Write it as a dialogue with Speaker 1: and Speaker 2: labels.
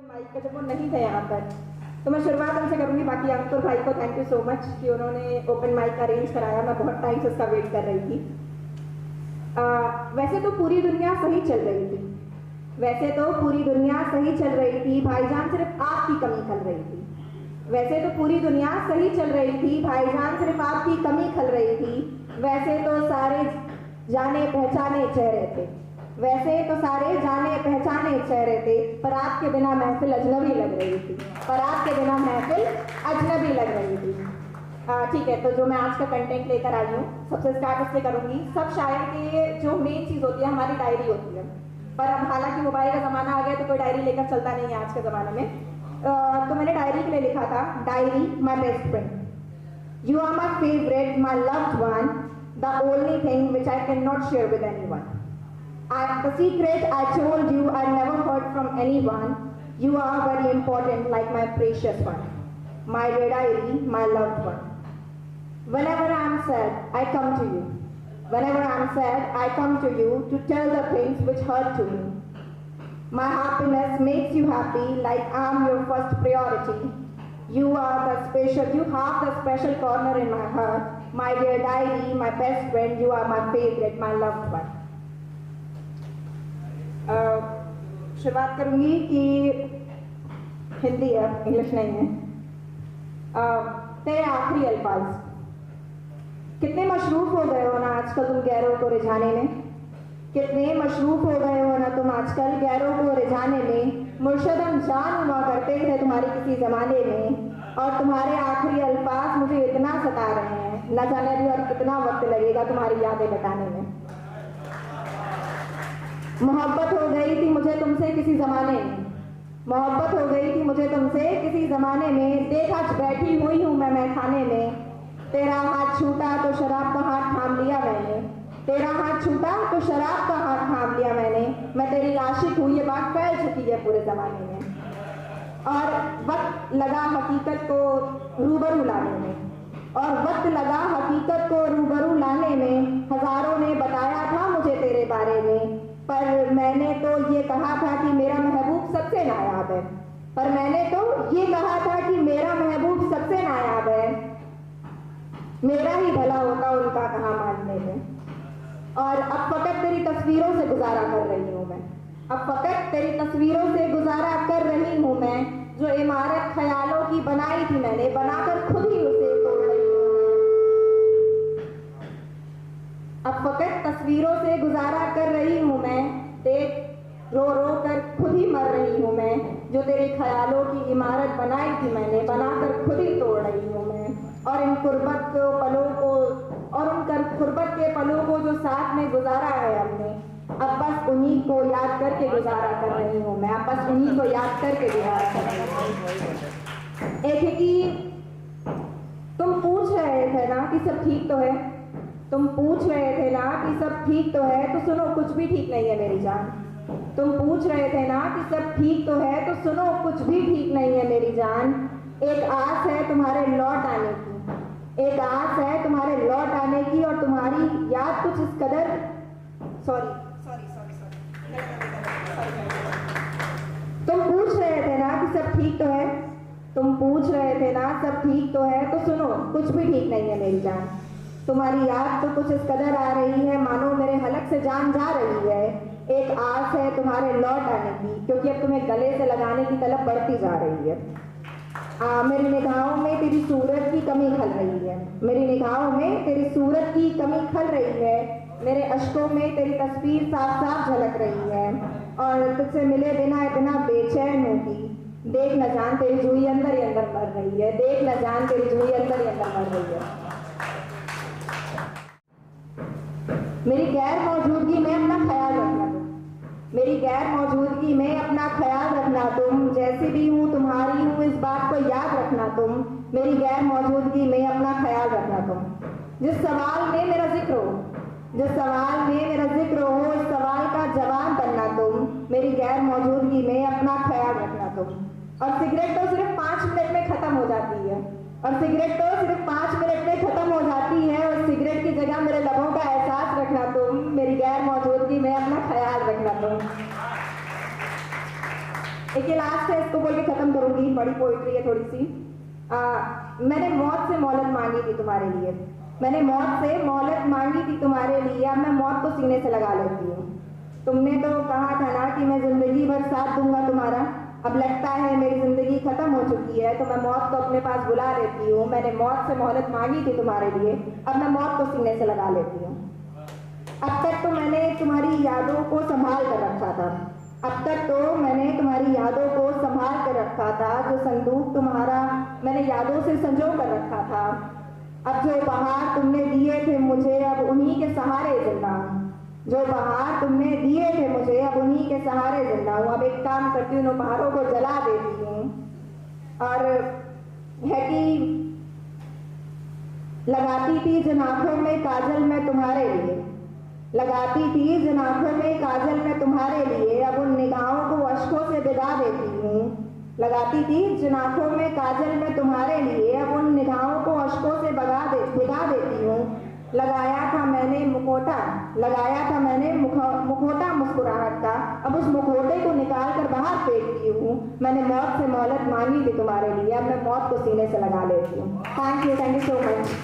Speaker 1: Mic का जब वो नहीं थे यहाँ पर, तो मैं शुरुआत उनसे करूँगी। बाकी अंकुर भाई को थैंक यू सो मच कि उन्होंने ओपन माइक अरेंज कराया। मैं बहुत टाइम से उसका वेट कर रही थी। वैसे तो पूरी दुनिया सही चल रही थी, वैसे तो पूरी दुनिया सही चल रही थी, भाईजान सिर्फ आपकी कमी खल रही थी। वैसे तो पूरी दुनिया सही चल रही थी, भाईजान सिर्फ आपकी कमी खल रही थी। वैसे तो सारे जाने पहचाने चेहरे थे, वैसे तो सारे जाने पहचाने चेहरे थे, पर आपके बिना महफिल अजनबी लग रही थी, पर आपके बिना महफिल अजनबी लग रही थी। ठीक है, तो जो मैं आज का कंटेंट लेकर आई हूँ, सबसे स्टार्ट इससे करूँगी। सब शायर के जो मेन चीज़ होती है हमारी डायरी होती है, पर अब हालांकि मोबाइल का ज़माना आ गया तो कोई डायरी लेकर चलता नहीं है आज के ज़माने में। तो मैंने डायरी के लिए लिखा था, diary my best friend, you are my favourite, my loved one, the only thing which I can not share with any one. The secret I told you I never heard from anyone. You are very important, like my precious one, my dear diary, my loved one. Whenever I am sad, I come to you. Whenever I am sad, I come to you to tell the things which hurt to me. My happiness makes you happy, like I am your first priority. You have the special corner in my heart, my dear diary, my best friend. You are my favorite, my loved one. शुरुआत करूंगी कि हिंदी है, English नहीं है। तेरे आखिरी अल्फाज, कितने मशरूफ हो गए हो ना आजकल तुम गैरों को रिझाने में, कितने मशरूफ हो गए हो ना तुम आजकल गैरों को रिझाने में। मुर्शद हम जान हुआ करते थे तुम्हारी किसी जमाने में, और तुम्हारे आखिरी अल्फाज मुझे इतना सता रहे हैं, न जाने भी और कितना वक्त लगेगा तुम्हारी यादें बताने में। मोहब्बत हो गई थी मुझे तुमसे किसी ज़माने में, मोहब्बत हो गई थी मुझे तुमसे किसी ज़माने में। देखा बैठी हुई हूँ मैं खाने में, तेरा हाथ छूटा तो शराब का हाथ थाम लिया मैंने, तेरा हाथ छूटा तो शराब का हाथ थाम लिया मैंने। मैं तेरी आशिक हूँ, ये बात फैल चुकी है पूरे ज़माने में, और वक्त लगा हकीकत को रूबरू लाने में, और वक्त लगा हकीकत को रूबरू लाने में। हज़ारों ने बताया था मुझे तेरे बारे में, पर मैंने तो ये कहा था कि मेरा महबूब सबसे नायाब है, पर मैंने तो ये कहा था कि मेरा महबूब सबसे नायाब है। मेरा ही भला होता उनका कहाँ मानने में। और अब फकत तेरी तस्वीरों से गुजारा कर रही हूँ मैं, अब फकत तेरी तस्वीरों से गुजारा कर रही हूँ मैं। जो इमारत ख्यालों की बनाई थी मैंने, बनाकर खुद ही उसे तोड़ रही हूँ। अब फकत तस्वीरों से गुजारा कर रही हूँ मैं, देख रो रो कर खुद ही मर रही हूँ मैं। जो तेरे ख्यालों की इमारत बनाई थी मैंने, बनाकर खुद ही तोड़ रही हूँ मैं। और इन कुर्बत के पलों को, और उन कुर्बत के पलों को जो साथ में गुजारा है हमने, अब बस उन्हीं को याद करके गुजारा कर रही हूँ मैं, अब बस उन्हीं को याद करके गुजारा कर रही हूँ। एक है कि तुम पूछ रहे थे ना कि सब ठीक तो है, तुम पूछ रहे थे ना कि सब ठीक तो है, तो सुनो कुछ भी ठीक नहीं है मेरी जान। तुम पूछ रहे थे ना कि सब ठीक तो है, तो सुनो कुछ भी ठीक नहीं है मेरी जान। एक आस है तुम्हारे लौट आने की, एक आस है तुम्हारे लौट आने की, और तुम्हारी याद कुछ इस कदर तुम पूछ रहे थे ना कि सब ठीक तो है, तुम पूछ रहे थे ना सब ठीक तो है, तो सुनो कुछ भी ठीक नहीं है मेरी जान। तुम्हारी याद तो कुछ इस कदर आ रही है, मानो मेरे हलक से जान जा रही है। एक आस है तुम्हारे लौट आने की, क्योंकि अब तुम्हें गले से लगाने की तलब बढ़ती जा रही है। मेरी निगाहों में तेरी सूरत की कमी खल रही है, मेरी निगाहों में तेरी सूरत की कमी खल रही है। मेरे अश्कों में तेरी तस्वीर साफ साफ झलक रही है, और तुझसे मिले बिना इतना बेचैन हूँ कि देख न जान तेरी जूही अंदर ही अंदर मर रही है, देख न जान तेरी जूही अंदर ही अंदर मर रही है। मेरी गैर मौजूदगी में अपना ख्याल रखना तुम, मेरी गैर मौजूदगी में अपना ख्याल रखना तुम। जैसी भी हूँ तुम्हारी हूँ, इस बात को याद रखना तुम। मेरी गैर मौजूदगी में अपना ख्याल रखना तुम। जिस सवाल में मेरा जिक्र हो, जिस सवाल में मेरा जिक्र हो, इस सवाल का जवाब बनना तुम। मेरी गैर मौजूदगी में अपना ख्याल रखना तुम। और सिगरेट तो सिर्फ 5 मिनट में खत्म हो जाती है, और सिगरेट तो सिर्फ 5 मिनट में खत्म हो जाती है, और सिगरेट की जगह मेरे लबों का एहसास रखना तुम। मेरी गैर मौजूदगी में अपना ख्याल रखना तुम। एक ये लास्ट है, इसको बोल के खत्म करूंगी, बड़ी पोइट्री है थोड़ी सी। मैंने मौत से मोहलत मांगी थी तुम्हारे लिए, मैंने मौत से मोहलत मांगी थी तुम्हारे लिए, अब मैं मौत को सीने से लगा लेती हूँ। तुमने तो कहा था ना कि मैं जिंदगी भर साथ दूंगा तुम्हारा, अब लगता है मेरी जिंदगी खत्म हो चुकी है, तो मैं मौत को अपने पास बुला लेती हूँ। मैंने मौत से मोहलत मांगी थी तुम्हारे लिए, अब मैं मौत को सीने से लगा लेती हूँ। अब तक तो मैंने तुम्हारी यादों को संभाल कर रखा था, अब तक तो मैंने तुम्हारी यादों को संभाल कर रखा था, जो संदूक तुम्हारा मैंने यादों से संजो कर रखा था। अब जो उपहार तुमने दिए थे मुझे, अब उन्हीं के सहारे जिंदा हूँ। जो उपहार तुमने दिए थे मुझे, अब उन्हीं के सहारे जिंदा हूँ। अब एक काम करती हूँ, उन उपहारों को जला देती हूँ। और है कि लगाती थी जिन आंखों में काजल मैं तुम्हारे लिए, लगाती थी जिन आंखों में काजल मैं तुम्हारे लिए, अब उन निगाहों को अश्कों से भिगा देती हूँ। लगाती थी जिन आंखों में काजल मैं तुम्हारे लिए, अब उन निगाहों को अश्कों से भिगा देती हूँ। लगाया था मैंने मुखौटा, लगाया था मैंने मुखौटा मुस्कुराहट का, अब उस मुखौटे को निकाल कर बाहर फेंकती हूँ। मैंने मौत से मोहलत मांगी थी तुम्हारे लिए, अब मैं मौत को सीने से लगा लेती हूँ। Thank you so much.